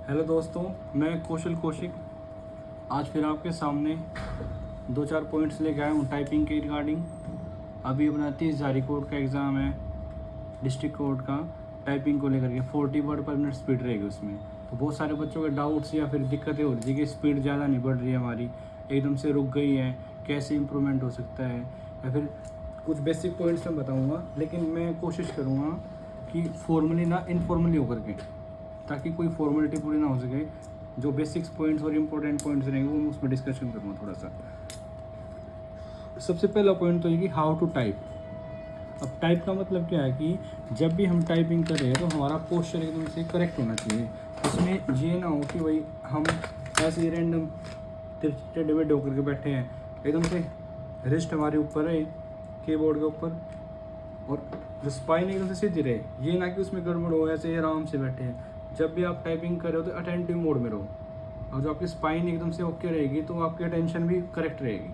Hello दोस्तों, मैं कौशल कौशिक आज फिर आपके सामने दो चार पॉइंट्स लेके आया हूँ टाइपिंग के रिगार्डिंग। अभी अपना 30 जारी कोर्ट का एग्ज़ाम है, डिस्ट्रिक्ट कोर्ट का। टाइपिंग को लेकर के 40 वर्ड पर मिनट स्पीड रहेगी उसमें। तो बहुत सारे बच्चों के डाउट्स या फिर दिक्कतें हो रही है कि स्पीड ज़्यादा नहीं बढ़ रही है हमारी, एकदम से रुक गई है, कैसे इम्प्रूवमेंट हो सकता है। या फिर कुछ बेसिक पॉइंट्स मैं बताऊँगा, लेकिन मैं कोशिश करूँगा कि फॉर्मली ना इनफॉर्मली होकर के, ताकि कोई फॉर्मेलिटी पूरी ना हो सके। जो बेसिक्स पॉइंट्स और इम्पोर्टेंट पॉइंट्स रहेंगे वो मैं उसमें डिस्कशन करूँगा थोड़ा सा। सबसे पहला पॉइंट तो ये कि हाउ टू टाइप। अब टाइप का मतलब क्या है कि जब भी हम टाइपिंग कर रहे हैं तो हमारा पोस्चर एकदम से करेक्ट होना चाहिए। उसमें ये ना हो कि भाई हम ऐसे ही रैंडम टेढ़े मेढ़े होकर के बैठे हैं, एकदम से रिस्ट हमारे ऊपर है कीबोर्ड के ऊपर, और जो स्पाइन एकदम से सीधी रहे। ये ना कि उसमें गड़बड़ हो, ऐसे आराम से बैठे हैं। जब भी आप टाइपिंग कर रहे हो तो अटेंटिव मोड में रहो, और जो आपकी स्पाइन एकदम से ओके रहेगी तो आपकी अटेंशन भी करेक्ट रहेगी।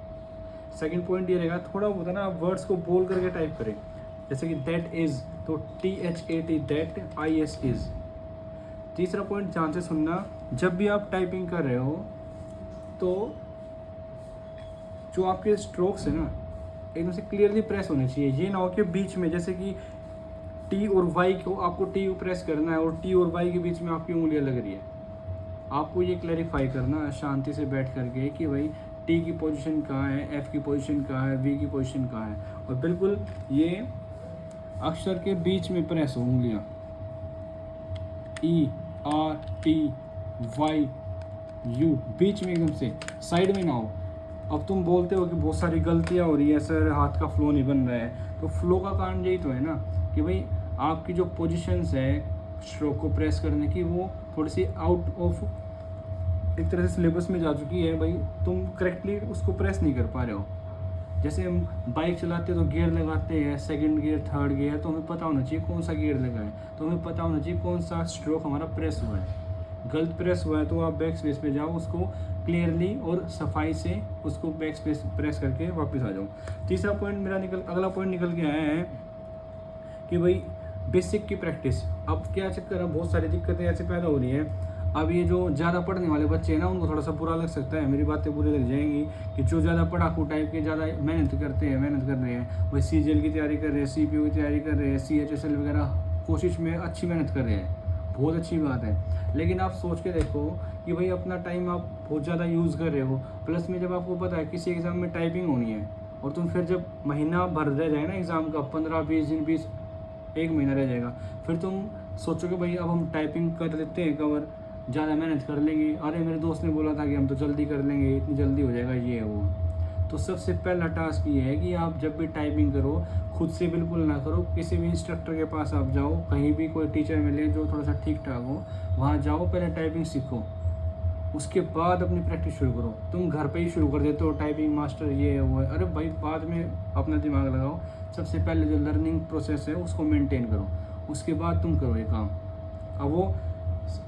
सेकंड पॉइंट ये रहेगा, थोड़ा बहुत है ना आप वर्ड्स को बोल करके टाइप करें। जैसे कि दैट इज़, तो THAT, दैट IS इज़। तीसरा पॉइंट ध्यान से सुनना, जब भी आप टाइपिंग कर रहे हो तो जो आपके स्ट्रोक्स है ना एकदम से क्लियरली प्रेस होने चाहिए। ये ना हो कि बीच में, जैसे कि T और Y को आपको T प्रेस करना है और T और Y के बीच में आपकी उंगलियां लग रही है। आपको ये क्लैरिफाई करना है शांति से बैठ करके कि भाई T की पोजीशन कहाँ है, F की पोजीशन कहाँ है, V की पोजीशन कहाँ है, और बिल्कुल ये अक्षर के बीच में प्रेस हो उंगलियाँ। ERTY U बीच में, एकदम से साइड में ना हो। अब तुम बोलते हो कि बहुत सारी गलतियाँ हो रही है सर, हाथ का फ्लो नहीं बन रहा है। तो फ्लो का कारण यही तो है ना कि भाई आपकी जो पोजीशंस है स्ट्रोक को प्रेस करने की, वो थोड़ी सी आउट ऑफ एक तरह से सिलेबस में जा चुकी है। भाई तुम करेक्टली उसको प्रेस नहीं कर पा रहे हो। जैसे हम बाइक चलाते हैं तो गियर लगाते हैं, सेकंड गियर, थर्ड गियर, तो हमें पता होना चाहिए कौन सा गियर लगा है, तो हमें पता होना चाहिए कौन सा स्ट्रोक हमारा प्रेस हुआ है। गलत प्रेस हुआ है तो आप बैक स्पेस पे जाओ, उसको क्लियरली और सफाई से उसको बैक स्पेस प्रेस करके वापस आ जाओ। तीसरा पॉइंट मेरा अगला पॉइंट निकल के आया है कि भाई बेसिक की प्रैक्टिस। अब क्या चक्कर है, बहुत सारी दिक्कतें ऐसे पैदा हो रही है। अब ये जो ज़्यादा पढ़ने वाले बच्चे हैं ना, उनको थोड़ा सा बुरा लग सकता है, मेरी बातें बुरी लग जाएंगी कि जो ज़्यादा पढ़ाकू टाइप के, ज़्यादा मेहनत कर रहे हैं, वही CGL की तैयारी कर रहे हैं, CPU की तैयारी कर रहे हैं, CHSL वगैरह कोशिश में अच्छी मेहनत कर रहे हैं, बहुत अच्छी बात है। लेकिन आप सोच के देखो कि भाई अपना टाइम आप बहुत ज़्यादा यूज़ कर रहे हो, प्लस में जब आपको पता है किसी एग्ज़ाम में टाइपिंग होनी है, और तुम फिर जब महीना भर रह जाए ना एग्ज़ाम का, 15-20 दिन, 1 महीना रह जाएगा, फिर तुम सोचोगे भाई अब हम टाइपिंग कर लेते हैं कवर, ज़्यादा मेहनत कर लेंगे, अरे मेरे दोस्त ने बोला था कि हम तो जल्दी कर लेंगे, इतनी जल्दी हो जाएगा, ये है वो। तो सबसे पहला टास्क ये है कि आप जब भी टाइपिंग करो खुद से बिल्कुल ना करो, किसी भी इंस्ट्रक्टर के पास आप जाओ, कहीं भी कोई टीचर मिले जो थोड़ा सा ठीक ठाक हो, वहाँ जाओ, पहले टाइपिंग सीखो, उसके बाद अपनी प्रैक्टिस शुरू करो। तुम घर पे ही शुरू कर देते हो टाइपिंग मास्टर ये है वो है, अरे भाई बाद में अपना दिमाग लगाओ। सबसे पहले जो लर्निंग प्रोसेस है उसको मेंटेन करो, उसके बाद तुम करो ये काम। अब वो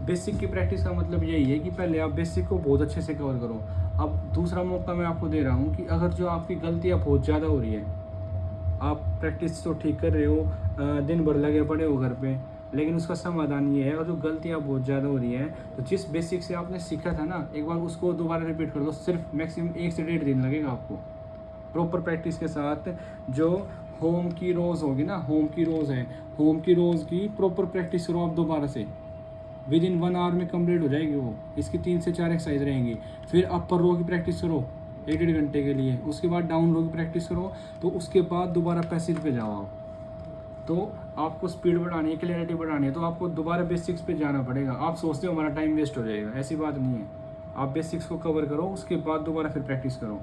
बेसिक की प्रैक्टिस का मतलब यही है कि पहले आप बेसिक को बहुत अच्छे से कवर करो। अब दूसरा मौका मैं आपको दे रहा हूँ कि अगर जो आपकी गलतियाँ बहुत ज़्यादा हो रही है, आप प्रैक्टिस तो ठीक कर रहे हो, दिन भर लगे पड़े हो घर पे, लेकिन उसका समाधान ये है, अगर जो गलतियाँ बहुत ज़्यादा हो रही है तो जिस बेसिक से आपने सीखा था ना, एक बार उसको दोबारा रिपीट कर दो। सिर्फ मैक्सिमम 1 से 1.5 दिन लगेगा आपको प्रॉपर प्रैक्टिस के साथ। जो होम की रोज़ होगी ना, होम की रोज़ है, होम की रोज़ की प्रॉपर प्रैक्टिस करो आप दोबारा से, विद इन 1 आवर में कंप्लीट हो जाएगी वो। इसकी 3 से 4 एक्सरसाइज रहेंगी। फिर अपर रो की प्रैक्टिस करो 1-1.5 घंटे के लिए, उसके बाद डाउन रो की प्रैक्टिस करो, तो उसके बाद दोबारा पैसेज पे जाओ आप। तो आपको स्पीड बढ़ानी है, क्लियरिटी बढ़ानी है, तो आपको दोबारा बेसिक्स पे जाना पड़ेगा। आप सोचते हो हमारा टाइम वेस्ट हो जाएगा, ऐसी बात नहीं है। आप बेसिक्स को कवर करो, उसके बाद दोबारा फिर प्रैक्टिस करो,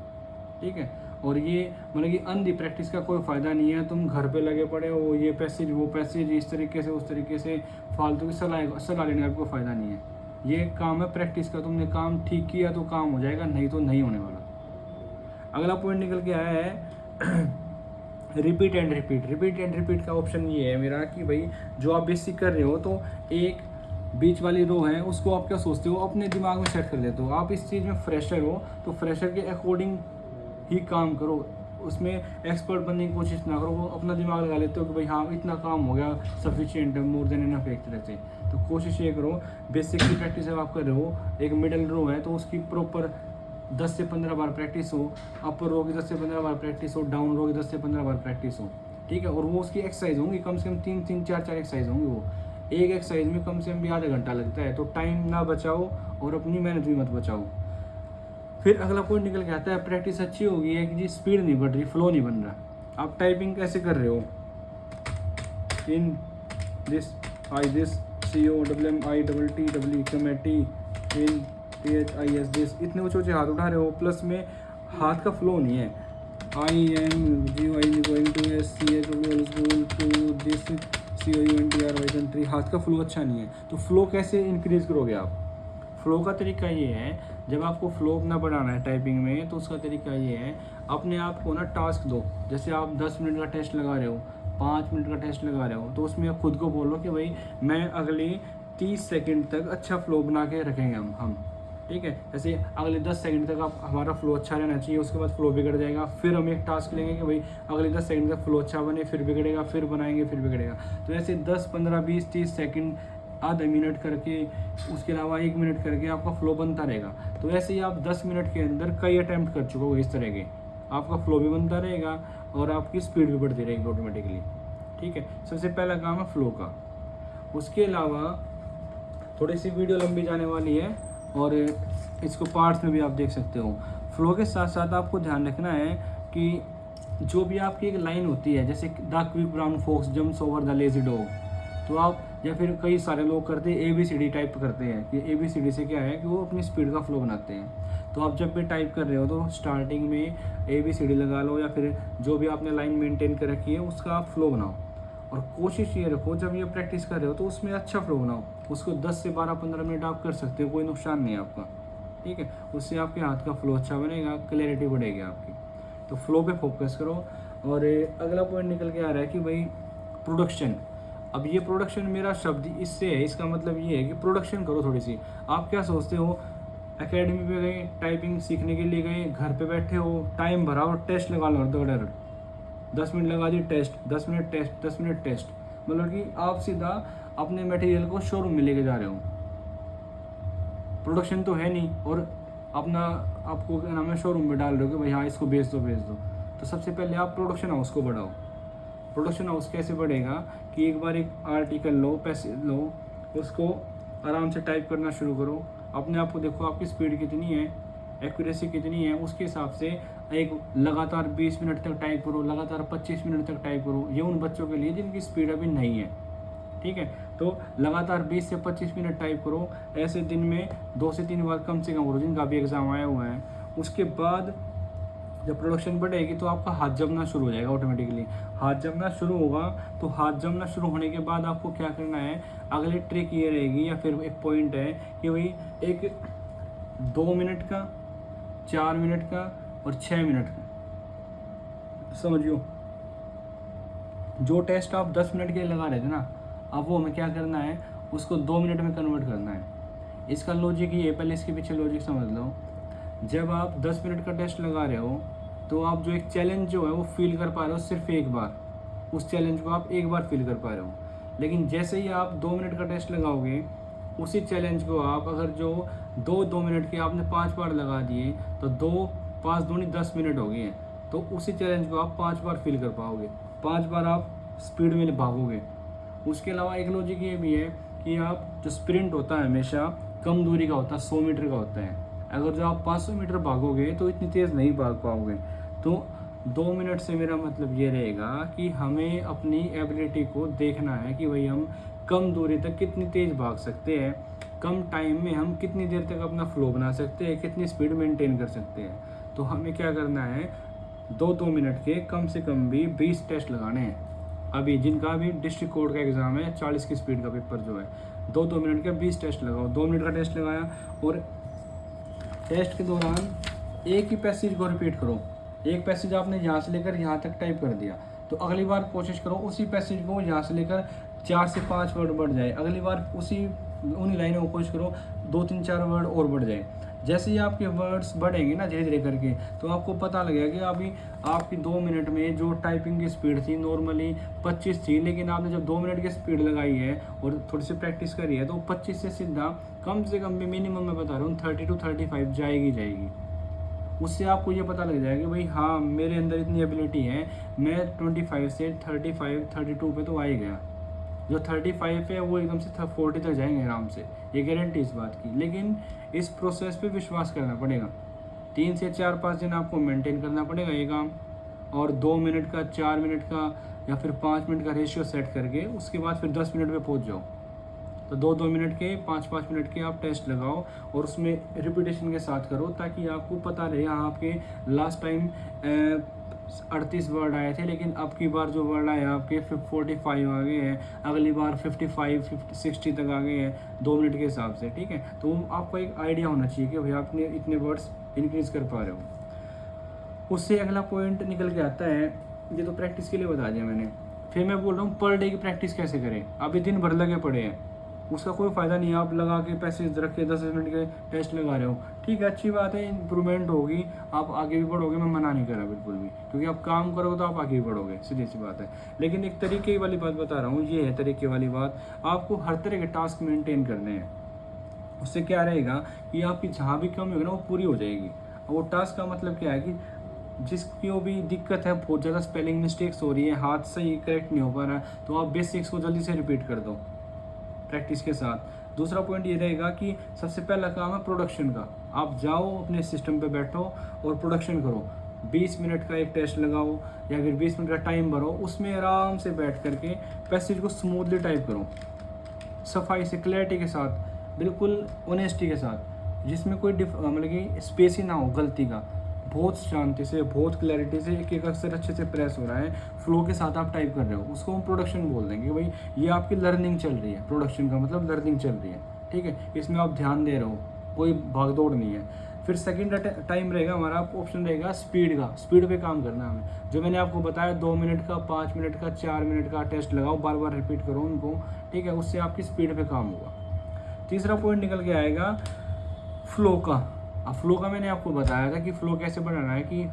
ठीक है। और ये मतलब कि अंधी प्रैक्टिस का कोई फ़ायदा नहीं है। तुम घर पे लगे पड़े हो, ये पैसेज वो पैसेज, इस तरीके से उस तरीके से फालतू की सलाह लेने का कोई फ़ायदा नहीं है। ये काम है प्रैक्टिस का, तुमने काम ठीक किया तो काम हो जाएगा, नहीं तो नहीं होने वाला। अगला पॉइंट निकल के आया है रिपीट एंड रिपीट का ऑप्शन ये है मेरा कि भाई जो आप बेसिक कर रहे हो तो एक बीच वाली रो है, उसको आप क्या सोचते हो, अपने दिमाग में सेट कर लेते हो। आप इस चीज़ में फ्रेशर हो तो फ्रेशर के अकॉर्डिंग ही काम करो, उसमें एक्सपर्ट बनने की कोशिश ना करो। वो अपना दिमाग लगा लेते हो कि भाई हाँ इतना काम हो गया, सफिशिएंट है, मोर देन इनफ, एक तरह से। तो कोशिश ये करो, बेसिक की प्रैक्टिस जब आप कर रहे हो, एक मिडल रो है तो उसकी प्रॉपर 10 से 15 बार प्रैक्टिस हो, अपर रो की 10 से 15 बार प्रैक्टिस हो, डाउन रो की 10 से 15 बार प्रैक्टिस हो, ठीक है। और वो उसकी एक्सरसाइज होंगी कम से कम 3-4 एक्सरसाइज होंगी। वो एक एक्सरसाइज में कम से कम भी आधा घंटा लगता है। तो टाइम ना बचाओ और अपनी मेहनत भी मत बचाओ। फिर अगला पॉइंट निकल के आता है, प्रैक्टिस अच्छी हो गई है कि जी स्पीड नहीं बढ़ रही, फ्लो नहीं बन रहा। आप टाइपिंग कैसे कर रहे हो, in this I this COMMITT committee in THIS this, इतने ऊँचे हाथ उठा रहे हो, प्लस में हाथ का फ्लो नहीं है। I am going to SCH school to this COUNTRY, हाथ का फ्लो अच्छा नहीं है। तो फ्लो कैसे इंक्रीज करोगे आप? फ्लो का तरीका ये है, जब आपको फ्लो अपना बढ़ाना है टाइपिंग में, तो उसका तरीका ये है, अपने आप को ना टास्क दो। जैसे आप 10 मिनट का टेस्ट लगा रहे हो, 5 मिनट का टेस्ट लगा रहे हो, तो उसमें खुद को बोलो कि भाई मैं अगले 30 सेकंड तक अच्छा फ्लो बना के रखेंगे हम, ठीक है। जैसे अगले 10 सेकंड तक आप हमारा फ्लो अच्छा रहना चाहिए, उसके बाद फ्लो बिगड़ जाएगा। फिर हम एक टास्क लेंगे कि भाई अगले 10 सेकंड तक फ्लो अच्छा बने, फिर बिगड़ेगा, फिर बनाएंगे, फिर बिगड़ेगा। तो ऐसे 10, 15, 20, 30 सेकंड, आधा मिनट करके, उसके अलावा 1 मिनट करके आपका फ्लो बनता रहेगा। तो ऐसे ही आप 10 मिनट के अंदर कई अटैम्प्ट कर चुके हो इस तरह के, आपका फ्लो भी बनता रहेगा और आपकी स्पीड भी बढ़ती रहेगी ऑटोमेटिकली, ठीक है। सबसे पहला काम है फ्लो का। उसके अलावा थोड़ी सी वीडियो लंबी जाने वाली है और इसको पार्ट्स में भी आप देख सकते हो। फ्लो के साथ साथ आपको ध्यान रखना है कि जो भी आपकी एक लाइन होती है, जैसे the quick brown fox jumps over the lazy dog, तो आप, या फिर कई सारे लोग करते हैं ABCD टाइप करते हैं कि ABCD से क्या है कि वो अपनी स्पीड का फ्लो बनाते हैं। तो आप जब भी टाइप कर रहे हो तो स्टार्टिंग में ABCD लगा लो, या फिर जो भी आपने लाइन मेंटेन कर रखी है उसका आप फ्लो बनाओ। और कोशिश ये रखो जब ये प्रैक्टिस कर रहे हो तो उसमें अच्छा फ्लो बनाओ। उसको 10 से 12-15 मिनट आप कर सकते हो, कोई नुकसान नहीं है आपका, ठीक है। उससे आपके हाथ का फ्लो अच्छा बनेगा, क्लैरिटी बढ़ेगी आपकी। तो फ्लो पे फोकस करो। और अगला पॉइंट निकल के आ रहा है कि भाई प्रोडक्शन। अब ये प्रोडक्शन मेरा शब्द इससे है, इसका मतलब ये है कि प्रोडक्शन करो थोड़ी सी। आप क्या सोचते हो, एकेडमी पे गए, टाइपिंग सीखने के लिए गए, घर पे बैठे हो, टाइम भरा और टेस्ट लगा लो, 10 मिनट लगा दी test, 10 minute test, 10 minute test, मतलब कि आप सीधा अपने मटेरियल को शोरूम में लेके जा रहे हो। प्रोडक्शन तो है नहीं और अपना आपको क्या नाम है शोरूम में डाल रहे हो कि भाई हाँ इसको भेज दो। तो सबसे पहले आप प्रोडक्शन हाउस को बढ़ाओ। प्रोडक्शन हाउस कैसे बढ़ेगा कि एक बार एक आर्टिकल लो, पैसे लो, उसको आराम से टाइप करना शुरू करो। अपने आप को देखो आपकी स्पीड कितनी है, एक्यूरेसी कितनी है, उसके हिसाब से एक लगातार 20 मिनट तक टाइप करो, लगातार 25 मिनट तक टाइप करो। ये उन बच्चों के लिए जिनकी स्पीड अभी नहीं है, ठीक है। तो लगातार 20 से 25 मिनट टाइप करो। ऐसे दिन में 2 से 3 बार कम से कम करो, जिनका भी एग्ज़ाम आया हुआ है। उसके बाद जब प्रोडक्शन बढ़ेगी तो आपका हाथ जमना शुरू हो जाएगा ऑटोमेटिकली। हाथ जमना शुरू होगा तो हाथ जमना शुरू होने के बाद आपको क्या करना है, अगली ट्रिक ये रहेगी या फिर एक पॉइंट है कि भाई एक 2 मिनट का, 4 मिनट का और 6 मिनट का, समझियो जो टेस्ट आप 10 मिनट के लिए लगा रहे थे ना, अब वो हमें क्या करना है, उसको 2 मिनट में कन्वर्ट करना है। इसका लॉजिक ये, पहले इसके पीछे लॉजिक समझ लो। जब आप 10 मिनट का टेस्ट लगा रहे हो तो आप जो एक चैलेंज जो है वो फील कर पा रहे हो सिर्फ एक बार, उस चैलेंज को आप एक बार फील कर पा रहे हो। लेकिन जैसे ही आप 2 मिनट का टेस्ट लगाओगे, उसी चैलेंज को आप अगर जो 2 मिनट के आपने 5 बार लगा दिए तो 2, 5 दूनी 10 मिनट हो गए हैं, तो उसी चैलेंज को आप 5 बार फील कर पाओगे, 5 बार आप स्पीड में भागोगे। उसके अलावा एक लॉजिक ये भी है कि आप जो स्प्रिंट होता है हमेशा कम दूरी का होता है, 100 मीटर का होता है। अगर जो आप 500 मीटर भागोगे तो इतनी तेज़ नहीं भाग पाओगे। तो 2 मिनट से मेरा मतलब ये रहेगा कि हमें अपनी एबिलिटी को देखना है कि भाई हम कम दूरी तक कितनी तेज़ भाग सकते हैं, कम टाइम में हम कितनी देर तक अपना फ्लो बना सकते हैं, कितनी स्पीड मेंटेन कर सकते हैं। तो हमें क्या करना है, 2 मिनट के कम से कम भी 20 टेस्ट लगाने हैं। अभी जिनका भी डिस्ट्रिक्ट कोर्ट का एग्ज़ाम है, 40 की स्पीड का पेपर जो है, 2 मिनट का 20 टेस्ट लगाओ। 2 मिनट का टेस्ट लगाया और टेस्ट के दौरान एक ही पैसेज को रिपीट करो। एक पैसेज आपने यहाँ से लेकर यहाँ तक टाइप कर दिया, तो अगली बार कोशिश करो उसी पैसेज को यहाँ से लेकर 4 से 5 वर्ड बढ़ जाए। अगली बार उन्हीं लाइनों को कोशिश करो 2, 3, 4 वर्ड और बढ़ जाए। जैसे ही आपके वर्ड्स बढ़ेंगे ना धीरे धीरे करके, तो आपको पता लगेगा कि अभी आपकी 2 मिनट में जो टाइपिंग की स्पीड थी नॉर्मली 25 थी, लेकिन आपने जब 2 मिनट की स्पीड लगाई है और थोड़ी सी प्रैक्टिस करी है, तो 25 से सीधा कम से कम भी मिनिमम मैं बता रहा हूँ 30 to 35 जाएगी। उससे आपको ये पता लग जाएगा भाई हाँ मेरे अंदर इतनी एबिलिटी है, मैं 25 से 35 32 पे तो आ ही गया। जो 35 है वो एकदम से 40 तक जाएंगे आराम से, ये गारंटी इस बात की। लेकिन इस प्रोसेस पे विश्वास करना पड़ेगा। 3 से 4-5 दिन आपको मेंटेन करना पड़ेगा ये काम, और 2 मिनट का 4 मिनट का या फिर 5 मिनट का रेशियो सेट करके उसके बाद फिर 10 मिनट पे पहुंच जाओ। तो 2-2 मिनट के 5-5 मिनट के आप टेस्ट लगाओ और उसमें रिपीटेशन के साथ करो, ताकि आपको पता रहे हाँ आपके लास्ट टाइम 38 वर्ड आए थे, लेकिन अब की बार जो वर्ड आए आपके 45 आ गए हैं, अगली बार 55 60 तक आ गए हैं 2 मिनट के हिसाब से। ठीक है, तो आपको एक आइडिया होना चाहिए कि भाई आपने इतने वर्ड्स इंक्रीज कर पा रहे हो। उससे अगला पॉइंट निकल के आता है, ये तो प्रैक्टिस के लिए बता दिया मैंने। फिर मैं बोल रहा हूँ पर डे की प्रैक्टिस कैसे करें। अभी दिन भर लगे पड़े हैं, उसका कोई फ़ायदा नहीं है आप लगा के पैसे रख के 10 मिनट के टेस्ट लगा रहे हो। ठीक है, अच्छी बात है, इंप्रूवमेंट होगी, आप आगे भी बढ़ोगे, मैं मना नहीं कर रहा बिल्कुल भी, क्योंकि आप काम करोगे तो आप आगे भी बढ़ोगे, सीधी सी बात है। लेकिन एक तरीके वाली बात बता रहा हूँ, ये है तरीके वाली बात, आपको हर तरह के टास्क मेंटेन करने हैं। उससे क्या रहेगा कि आपकी जहाँ भी कमी होगी ना वो पूरी हो जाएगी। और वो टास्क का मतलब क्या है कि जिसकी भी दिक्कत है, बहुत ज़्यादा स्पेलिंग मिस्टेक्स हो रही है, हाथ सही करेक्ट नहीं हो पा रहा है, तो आप बेसिक्स को जल्दी से रिपीट कर दो प्रैक्टिस के साथ। दूसरा पॉइंट ये रहेगा कि सबसे पहला काम है प्रोडक्शन का। आप जाओ अपने सिस्टम पे बैठो और प्रोडक्शन करो। 20 मिनट का एक टेस्ट लगाओ या फिर 20 मिनट का टाइम भरो, उसमें आराम से बैठ करके पैसेज को स्मूथली टाइप करो, सफाई से, क्लैरिटी के साथ, बिल्कुल ऑनेस्टी के साथ, जिसमें कोई मतलब कि स्पेस ही ना हो गलती का। बहुत शांति से, बहुत क्लैरिटी से एक एक अक्षर अच्छे से प्रेस हो रहा है, फ्लो के साथ आप टाइप कर रहे हो, उसको हम प्रोडक्शन बोल देंगे। भाई ये आपकी लर्निंग चल रही है, प्रोडक्शन का मतलब लर्निंग चल रही है। ठीक है, इसमें आप ध्यान दे रहे हो, कोई भागदौड़ नहीं है। फिर सेकंड टाइम रहेगा हमारा, ऑप्शन रहेगा स्पीड का। स्पीड पे काम करना है हमें, जो मैंने आपको बताया 2 मिनट का, 5 मिनट का, 4 मिनट का टेस्ट लगाओ, बार बार रिपीट करो उनको। ठीक है, उससे आपकी स्पीड पे काम होगा। तीसरा पॉइंट निकल के आएगा फ्लो का। अब फ्लो का मैंने आपको बताया था कि फ्लो कैसे बनाना है, कि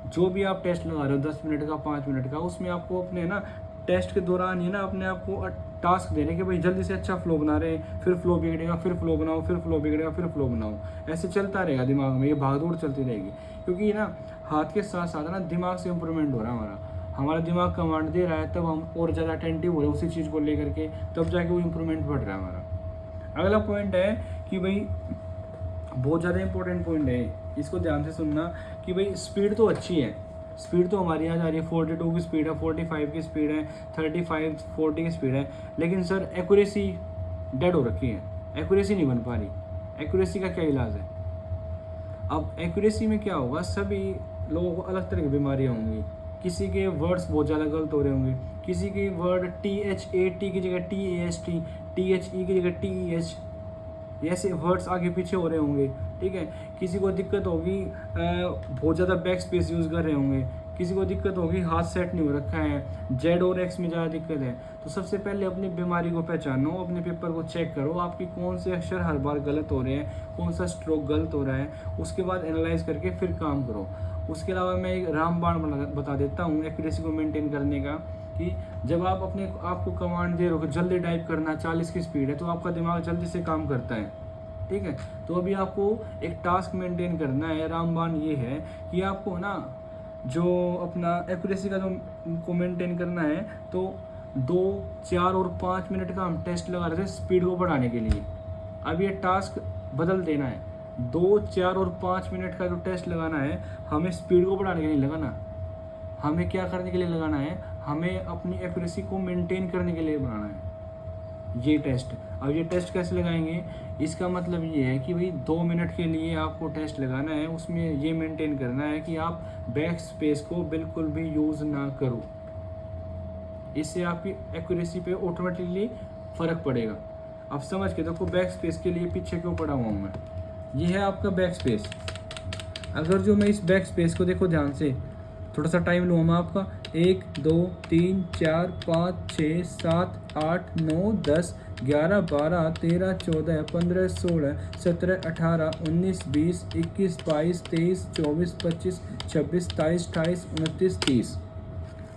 जो भी आप टेस्ट लगा रहे हो 10 मिनट का, 5 मिनट का, उसमें आपको अपने ना टेस्ट के दौरान ही ना अपने आप को टास्क देने कि भाई जल्दी से अच्छा फ्लो बना रहे हैं, फिर फ्लो बिगड़ेगा, फिर फ्लो बनाओ, फिर फ्लो बिगड़ेगा, फिर फ्लो बनाओ। ऐसे चलता रहेगा दिमाग में, ये भागदौड़ चलती रहेगी, क्योंकि ना हाथ के साथ साथ ना दिमाग से इंप्रूवमेंट हो रहा है हमारा दिमाग कमांड दे रहा है, तब हम और ज़्यादा अटेंटिव हो रहे हैं उसी चीज़ को लेकर के, तब जाके वो इंप्रूवमेंट बढ़ रहा है हमारा। अगला पॉइंट है कि भाई बहुत ज़्यादा इंपॉर्टेंट पॉइंट है, इसको ध्यान से सुनना, कि भाई स्पीड तो अच्छी है, स्पीड तो हमारी यहाँ जा रही है, 42 की स्पीड है, 45 की स्पीड है, 35 40 की स्पीड है, लेकिन सर एक्यूरेसी डेड हो रखी है, एक्यूरेसी नहीं बन पा रही। एक्यूरेसी का क्या इलाज है? अब एक्यूरेसी में क्या होगा, सभी लोगों को अलग तरह की बीमारियाँ होंगी, किसी के वर्ड्स बहुत ज़्यादा गलत हो रहे होंगे, किसी के वर्ड THAT की जगह TAST, THE की जगह TEH, ऐसे वर्ड्स आगे पीछे हो रहे होंगे। ठीक है, किसी को दिक्कत होगी बहुत ज़्यादा बैक स्पेस यूज़ कर रहे होंगे, किसी को दिक्कत होगी हाथ सेट नहीं हो रखा है, Z और X में ज़्यादा दिक्कत है। तो सबसे पहले अपनी बीमारी को पहचानो, अपने पेपर को चेक करो, आपकी कौन से अक्षर हर बार गलत हो रहे हैं, कौन सा स्ट्रोक गलत हो रहा है, उसके बाद एनालाइज करके फिर काम करो। उसके अलावा मैं एक रामबाण बता देता हूँ एक्यूरेसी को मेंटेन करने का, कि जब आप अपने आपको कमांड दे रहे हो जल्दी टाइप करना, 40 की स्पीड है, तो आपका दिमाग जल्दी से काम करता है। ठीक है, तो अभी आपको एक टास्क मेंटेन करना है। रामबाण ये है कि आपको ना जो अपना एक्यूरेसी का जो को मेंटेन करना है, तो 2, 4 और 5 मिनट का हम टेस्ट लगा रहे थे स्पीड को बढ़ाने के लिए। अब ये टास्क बदल देना है, 2, 4 और 5 मिनट का जो टेस्ट लगाना है, हमें स्पीड को बढ़ाने के लिए लगाना, हमें क्या करने के लिए लगाना है, हमें अपनी एक्यूरेसी को मेंटेन करने के लिए बनाना है ये टेस्ट। अब ये टेस्ट कैसे लगाएंगे, इसका मतलब ये है कि भाई 2 मिनट के लिए आपको टेस्ट लगाना है, उसमें ये मेंटेन करना है कि आप बैक स्पेस को बिल्कुल भी यूज़ ना करो। इससे आपकी एक्यूरेसी पे ऑटोमेटिकली फ़र्क पड़ेगा। अब समझ के देखो, बैक स्पेस के लिए पीछे क्यों पड़ा हुआ हूँ मैं। ये है आपका बैक स्पेस। अगर जो मैं इस बैक स्पेस को देखो ध्यान से, थोड़ा सा टाइम लूँ मैं आपका, 1 2 3 4 5 6 7 8 9 10 11 12 13 14 15 16 17 18 19 20 21 22 23 24 25 26 27 28 29 30।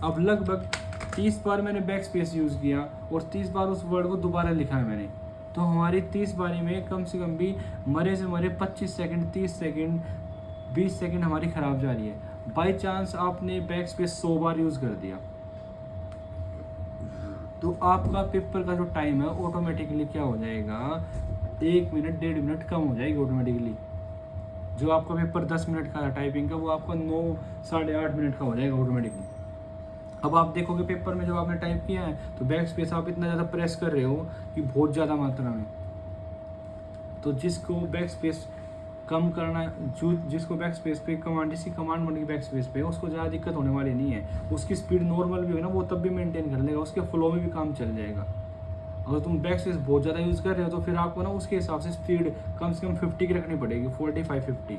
अब लगभग 30 बार मैंने बैक स्पेस यूज़ किया और 30 बार उस वर्ड को दोबारा लिखा है मैंने। तो हमारी 30 बारी में कम से कम भी मरे से मरे 25 सेकंड, 30 सेकंड, 20 सेकंड हमारी ख़राब जा रही है। बाई चांस आपने बैक स्पेस 100 बार यूज़ कर दिया तो आपका पेपर का जो टाइम है ऑटोमेटिकली क्या हो जाएगा, 1 मिनट 1.5 मिनट कम हो जाएगी ऑटोमेटिकली। जो आपका पेपर 10 मिनट का था टाइपिंग का, वो आपका 9 साढ़े 8 मिनट का हो जाएगा ऑटोमेटिकली। अब आप देखोगे पेपर में जब आपने टाइप किया है तो बैक स्पेस आप इतना ज़्यादा प्रेस कर रहे हो कि बहुत ज़्यादा मात्रा में। तो जिसको बैक स्पेस कम करना, जो जिसको बैक स्पेस पे कमांड, जिसकी कमांड बनेगी बैक स्पेस पे, उसको ज़्यादा दिक्कत होने वाली नहीं है। उसकी स्पीड नॉर्मल भी हो ना, वो तब भी मेंटेन कर लेगा, उसके फ्लो में भी काम चल जाएगा। अगर तुम बैक स्पेस बहुत ज़्यादा यूज़ कर रहे हो तो फिर आपको ना उसके हिसाब से स्पीड कम से कम 50 की रखनी पड़ेगी, 45-50।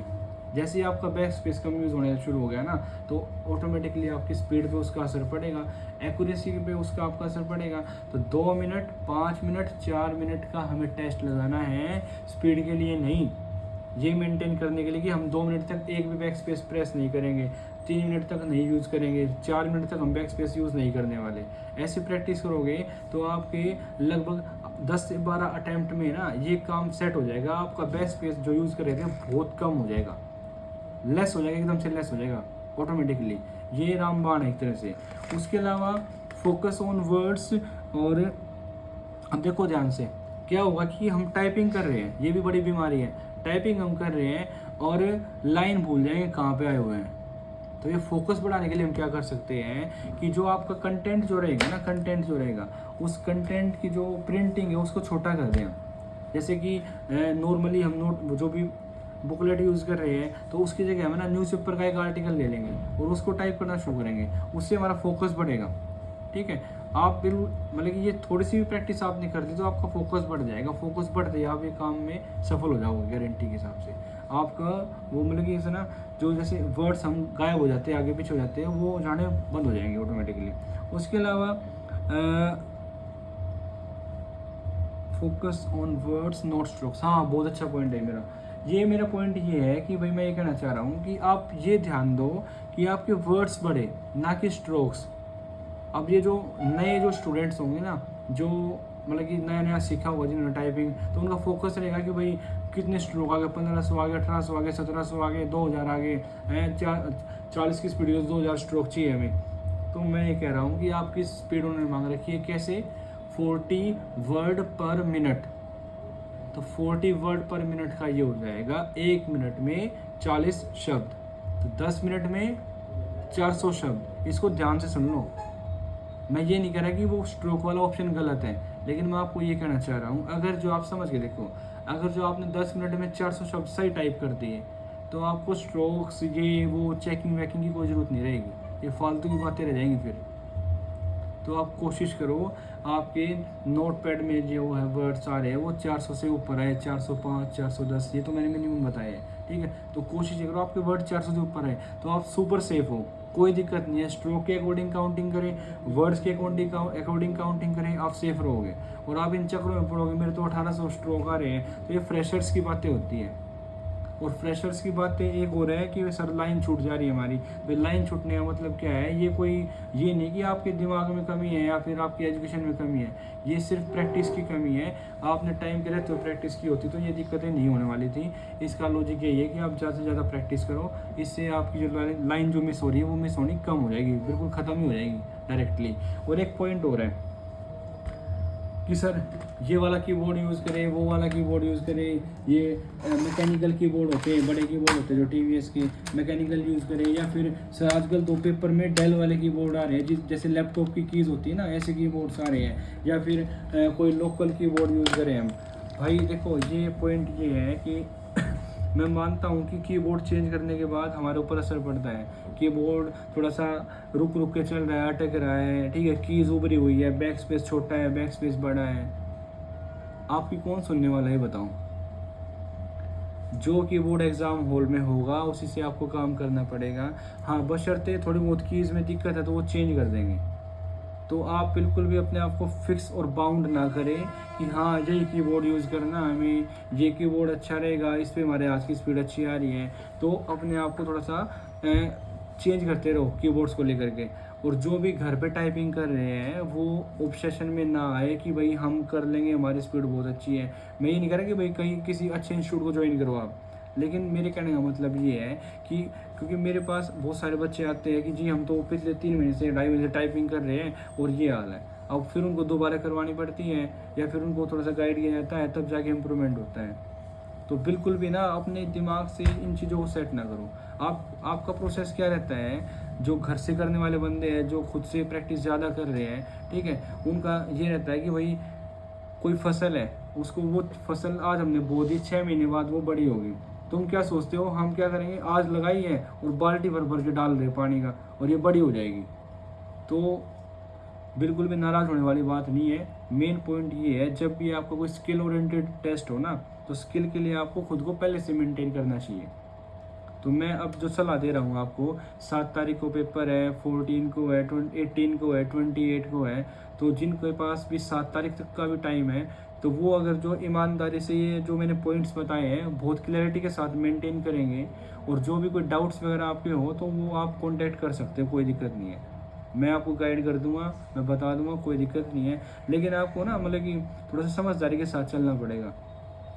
जैसे ही आपका बैक स्पेस कम यूज़ होने शुरू हो गया ना तो ऑटोमेटिकली आपकी स्पीड पे उसका असर पड़ेगा, एक्यूरेसी पे उसका आपका असर पड़ेगा। तो 2 मिनट, 5 मिनट, 4 मिनट का हमें टेस्ट लगाना है, स्पीड के लिए नहीं, ये मेंटेन करने के लिए कि हम 2 मिनट तक एक भी बैक स्पेस प्रेस नहीं करेंगे, 3 मिनट तक नहीं यूज़ करेंगे, 4 मिनट तक हम बैक स्पेस यूज़ नहीं करने वाले। ऐसे प्रैक्टिस करोगे तो आपके लगभग 10 से 12 अटैम्प्ट में ना ये काम सेट हो जाएगा। आपका बैक स्पेस जो यूज़ कर रहे थे बहुत कम हो जाएगा, लेस हो जाएगा, एकदम से लेस हो जाएगा ऑटोमेटिकली। ये रामबाण है एक तरह से। उसके अलावा फोकस ऑन वर्ड्स, और अब देखो ध्यान से, क्या होगा कि हम टाइपिंग कर रहे हैं, ये भी बड़ी बीमारी है, टाइपिंग हम कर रहे हैं और लाइन भूल जाएंगे कहाँ पे आए हुए हैं। तो ये फोकस बढ़ाने के लिए हम क्या कर सकते हैं कि जो आपका कंटेंट जो रहेगा ना, कंटेंट जो रहेगा उस कंटेंट की जो प्रिंटिंग है उसको छोटा कर दें। जैसे कि नॉर्मली हम नोट जो भी बुकलेट यूज़ कर रहे हैं तो उसकी जगह हम ना न्यूज़पेपर का एक आर्टिकल ले लेंगे और उसको टाइप करना शुरू करेंगे, उससे हमारा फोकस बढ़ेगा। ठीक है, आप बिल्कुल मतलब कि ये थोड़ी सी भी प्रैक्टिस आपने कर दी तो आपका फोकस बढ़ जाएगा। फोकस बढ़ते ही आप ये काम में सफल हो जाओगे गारंटी के हिसाब से। आपका वो मतलब कि जैसे ना जो जैसे वर्ड्स हम गायब हो जाते हैं, आगे पीछे हो जाते हैं, वो जाने बंद हो जाएंगे ऑटोमेटिकली। उसके अलावा focus on words not strokes, हाँ बहुत अच्छा पॉइंट है मेरा। ये मेरा पॉइंट ये है कि भाई मैं ये कहना चाह रहा हूँ कि आप ये ध्यान दो कि आपके वर्ड्स बढ़े ना कि स्ट्रोक्स। अब ये जो नए जो स्टूडेंट्स होंगे ना, जो मतलब कि नया नया सीखा होगा जिन्होंने टाइपिंग, तो उनका फोकस रहेगा कि भाई कितने स्ट्रोक आ गए, 1500 आ गए, 1800 आ गए, 1700 आ गए, 2000 आ गए हैं, 40 की स्पीड 2000 स्ट्रोक चाहिए हमें। तो मैं ये कह रहा हूँ कि आपकी स्पीड उन्होंने मांग रखी है कैसे, 40 वर्ड पर मिनट। तो 40 वर्ड पर मिनट का ये हो जाएगा 1 मिनट में 40 शब्द, तो 10 मिनट में 400 शब्द। इसको ध्यान से सुन लो, मैं ये नहीं कह रहा कि वो स्ट्रोक वाला ऑप्शन गलत है, लेकिन मैं आपको ये कहना चाह रहा हूँ, अगर जो आप समझ के देखो, अगर जो आपने 10 मिनट में 400 शब्द सही टाइप कर दिए तो आपको स्ट्रोक्स ये वो चेकिंग वेकिंग की कोई ज़रूरत नहीं रहेगी, ये फालतू की बातें रह जाएंगी फिर। तो आप कोशिश करो आपके नोट पैड में जो है वर्ड्स आ रहे हैं वो 400 से ऊपर आए, 405, 410, ये तो मैंने मिनिमम बताया है। ठीक है, तो कोशिश करो आपके वर्ड 400 से ऊपर आए, तो आप सुपर सेफ हो, कोई दिक्कत नहीं है। स्ट्रोक के अकॉर्डिंग काउंटिंग करें, वर्ड्स के अकॉर्डिंग काउंटिंग करें, आप सेफ रहोगे। और आप इन चक्रों में पढ़ोगे मेरे तो 1800 स्ट्रोक आ रहे हैं, तो ये फ्रेशर्स की बातें होती हैं। और फ्रेशर्स की बातें एक हो रहा है कि सर लाइन छूट जा रही है हमारी, तो लाइन छूटने का मतलब क्या है, ये कोई ये नहीं कि आपके दिमाग में कमी है या फिर आपकी एजुकेशन में कमी है, ये सिर्फ प्रैक्टिस की कमी है। आपने टाइम के रहते हो प्रैक्टिस की होती तो ये दिक्कतें नहीं होने वाली थी। इसका लॉजिक यही है कि आप ज़्यादा से ज़्यादा प्रैक्टिस करो, इससे आपकी जो लाइन जो मिस हो रही है वो मिस होनी कम हो जाएगी, बिल्कुल ख़त्म ही हो जाएगी डायरेक्टली। और एक पॉइंट हो रहा है कि सर ये वाला कीबोर्ड यूज़ करें, वो वाला कीबोर्ड यूज़ करें, ये मैकेनिकल कीबोर्ड होते हैं, बड़े कीबोर्ड होते हैं जो टीवीएस के, मैकेनिकल यूज़ करें, या फिर सर आजकल तो पेपर में डेल वाले कीबोर्ड आ रहे हैं जैसे लैपटॉप की कीज़ होती है ना, ऐसे कीबोर्ड्स आ रहे हैं, या फिर कोई लोकल कीबोर्ड यूज़ करें हम। भाई देखो ये पॉइंट ये है कि मैं मानता हूँ कि कीबोर्ड चेंज करने के बाद हमारे ऊपर असर पड़ता है। कीबोर्ड थोड़ा सा रुक रुक के चल रहा है, अटक रहा है, ठीक है, कीज़ उभरी हुई है, बैक स्पेस छोटा है, बैक स्पेस बड़ा है, आपकी कौन सुनने वाला है बताऊँ। जो कीबोर्ड एग्ज़ाम हॉल में होगा उसी से आपको काम करना पड़ेगा। हाँ बशर्ते थोड़ी बहुत कीज़ में दिक्कत है तो वो चेंज कर देंगे, तो आप बिल्कुल भी अपने आप को फिक्स और बाउंड ना करें कि हाँ यही कीबोर्ड यूज़ करना हमें, ये कीबोर्ड अच्छा रहेगा, इस पे हमारे हाथ की स्पीड अच्छी आ रही है। तो अपने आप को थोड़ा सा चेंज करते रहो कीबोर्ड्स को लेकर के। और जो भी घर पे टाइपिंग कर रहे हैं वो ऑब्सेशन में ना आए कि भाई हम कर लेंगे, हमारी स्पीड बहुत अच्छी है। मैं ये नहीं कह रहा कि भाई कहीं किसी अच्छे इंस्टीट्यूट को ज्वाइन करो आप, लेकिन मेरे कहने का मतलब ये है कि क्योंकि मेरे पास बहुत सारे बच्चे आते हैं कि जी हम तो पिछले 3 महीने से 2.5 महीने से टाइपिंग कर रहे हैं और ये हाल है। अब फिर उनको दोबारा करवानी पड़ती है या फिर उनको थोड़ा सा गाइड किया जाता है, तब जाके इम्प्रूवमेंट होता है। तो बिल्कुल भी ना अपने दिमाग से इन चीज़ों को सेट ना करो। आपका प्रोसेस क्या रहता है, जो घर से करने वाले बंदे हैं, जो खुद से प्रैक्टिस ज़्यादा कर रहे हैं, ठीक है, उनका ये रहता है कि भाई कोई फसल है, उसको वो फसल आज हमने बो दी, 6 महीने बाद वो बड़ी होगी। तुम क्या सोचते हो हम क्या करेंगे, आज लगाई है और बाल्टी भर भर के डाल रहे पानी का और ये बड़ी हो जाएगी। तो बिल्कुल भी नाराज़ होने वाली बात नहीं है। मेन पॉइंट ये है, जब भी आपका कोई स्किल ओरिएंटेड टेस्ट हो ना, तो स्किल के लिए आपको खुद को पहले से मेंटेन करना चाहिए। तो मैं अब जो सलाह दे रहा हूँ आपको, 7 तारीख को पेपर है, 14 को है, 18 को है, 28 को है। तो जिनके पास भी 7 तारीख तक का भी टाइम है, तो वो अगर जो ईमानदारी से ये जो मैंने पॉइंट्स बताए हैं बहुत क्लैरिटी के साथ मेंटेन करेंगे, और जो भी कोई डाउट्स वगैरह आपके हो तो वो आप कांटेक्ट कर सकते हो, कोई दिक्कत नहीं है। मैं आपको गाइड कर दूंगा, मैं बता दूंगा, कोई दिक्कत नहीं है। लेकिन आपको ना मतलब कि थोड़ा सा समझदारी के साथ चलना पड़ेगा,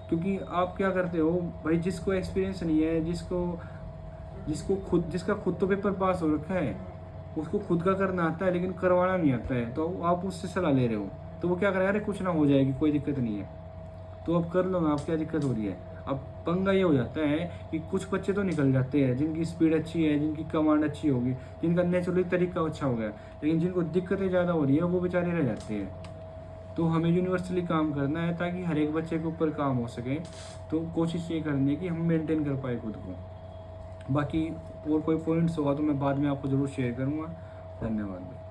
क्योंकि आप क्या करते हो भाई, जिसको एक्सपीरियंस नहीं है, जिसका खुद तो पेपर पास हो रखा है, उसको खुद का करना आता है लेकिन करवाना नहीं आता है, तो आप उससे सलाह ले रहे हो, तो वो क्या करेगा, अरे कुछ ना हो जाएगी, कोई दिक्कत नहीं है, तो अब कर लो ना, आप क्या दिक्कत हो रही है। अब पंगा ये हो जाता है कि कुछ बच्चे तो निकल जाते हैं जिनकी स्पीड अच्छी है, जिनकी कमांड अच्छी होगी, जिनका नेचुरली तरीका अच्छा हो गया, लेकिन जिनको दिक्कतें ज़्यादा हो रही है वो बेचारे रह जाते हैं। तो हमें यूनिवर्सली काम करना है ताकि हर एक बच्चे के ऊपर काम हो सके। तो कोशिश ये करनी है कि हम मेंटेन कर पाए खुद को। बाकी और कोई पॉइंट्स होगा तो मैं बाद में आपको ज़रूर शेयर करूँगा। धन्यवाद।